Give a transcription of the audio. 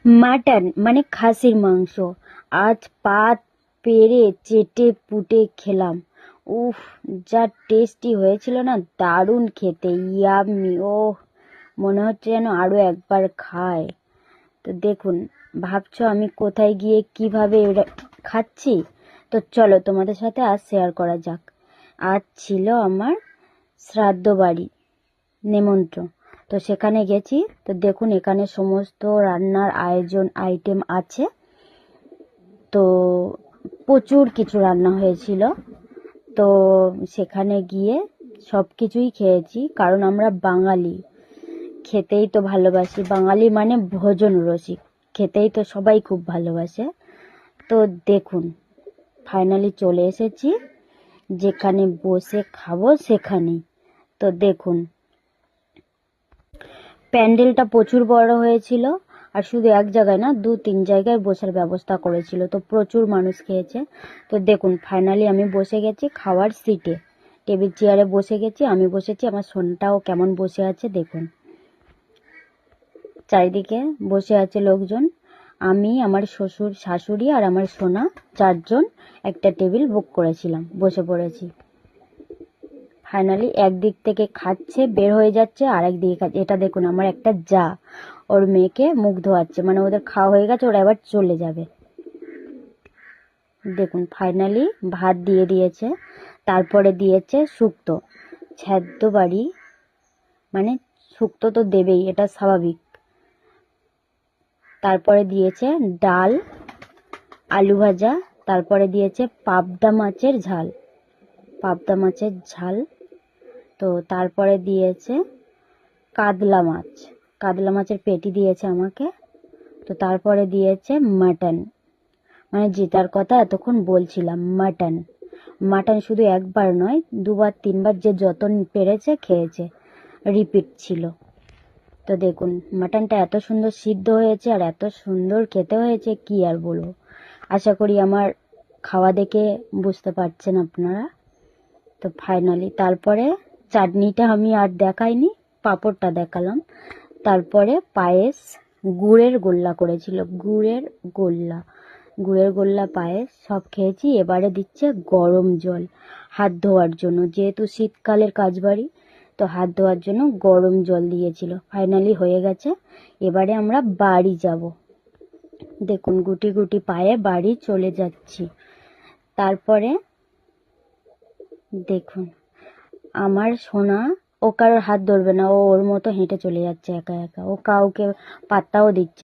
Mutton মানে খাসির মাংস। আজ পাত পেরে চেটে পুটে খেলাম। উফ, যা টেস্টি হয়েছিল না, দারুণ খেতে, ইয়াম্মি। ওহ, মনে হচ্ছে যেন আরো একবার খাই। তো দেখুন, ভাবছো আমি কোথায় গিয়ে কিভাবে খাচ্ছি? তো চলো তোমাদের সাথে আজ শেয়ার করা যাক। আজ ছিল আমার শ্রাদ্ধ বাড়ি, নেমন্ত্রণ। তো সেখানে গেছি। তো দেখুন, এখানে সমস্ত রান্নার আইটেম আছে। তো প্রচুর কিছু রান্না হয়েছিল। তো সেখানে গিয়ে সব কিছুই খেয়েছি, কারণ আমরা বাঙালি, খেতেই তো ভালোবাসি। বাঙালি মানে ভোজন রসিক, খেতেই তো সবাই খুব ভালোবাসে। তো দেখুন, ফাইনালি চলে এসেছি যেখানে বসে খাবো সেখানেই। তো দেখুন, প্যান্ডেলটা প্রচুর বড় হয়েছিল, আর শুধু এক জায়গায় না, 2-3 জায়গায় বসার ব্যবস্থা করেছিল। তো প্রচুর মানুষ খেয়েছে। তো দেখুন, ফাইনালি আমি বসে গেছি খাওয়ার সিটে, টেবিল চেয়ারে বসে গেছি। আমি বসেছি, আমার সোনাটাও কেমন বসে আছে দেখুন। চারিদিকে বসে আছে লোকজন। আমি, আমার শ্বশুর শাশুড়ি আর আমার সোনা, 4 জন একটা টেবিল বুক করেছিলাম, বসে পড়েছি। ফাইনালি একদিক থেকে খাচ্ছে, বের হয়ে যাচ্ছে, আর একদিকে খাচ্ছে। এটা দেখুন, আমার একটা যা ওর মেয়েকে মুখ ধোয়াচ্ছে, মানে ওদের খাওয়া হয়ে গেছে, ওরা এবার চলে যাবে। দেখুন, ফাইনালি ভাত দিয়ে দিয়েছে, তারপরে দিয়েছে শুক্তো। ছ্যাদ্য বাড়ি মানে শুক্তো তো দেবেই, এটা স্বাভাবিক। তারপরে দিয়েছে ডাল, আলু ভাজা, তারপরে দিয়েছে পাবদা মাছের ঝাল, পাবদা মাছের ঝাল। তো তারপরে দিয়েছে কাতলা মাছ, কাতলা মাছের পেটি দিয়েছে আমাকে। তো তারপরে দিয়েছে মাটন, মানে যেটার কথা এতক্ষণ বলছিলাম, মাটন। মাটন শুধু একবার নয়, 2-3বার যে যত পেরেছে খেয়েছে, রিপিট ছিল। তো দেখুন, মাটনটা এত সুন্দর সিদ্ধ হয়েছে আর এত সুন্দর খেতে হয়েছে, কি আর বলবো। আশা করি আমার খাওয়া দেখে বুঝতে পারছেন আপনারা। তো ফাইনালি তারপরে চাটনিটা আমি আর দেখাইনি, পাঁপড়টা দেখালাম। তারপরে পায়েস, গুড়ের গোল্লা করেছিল, গুড়ের গোল্লা পায়েস সব খেয়েছি। এবারে দিচ্ছে গরম জল হাত ধোয়ার জন্য, যেহেতু শীতকালের কাজবাড়ি, তো হাত ধোয়ার জন্য গরম জল দিয়েছিল। ফাইনালি হয়ে গেছে, এবারে আমরা বাড়ি যাব। দেখুন, গুটি গুটি পায়ে বাড়ি চলে যাচ্ছি। তারপরে দেখুন, আমার সোনা, ও কারোর হাত ধরবে না, ও ওর মতো হেঁটে চলে যাচ্ছে একা একা, ও কাউকে পাত্তাও দিচ্ছে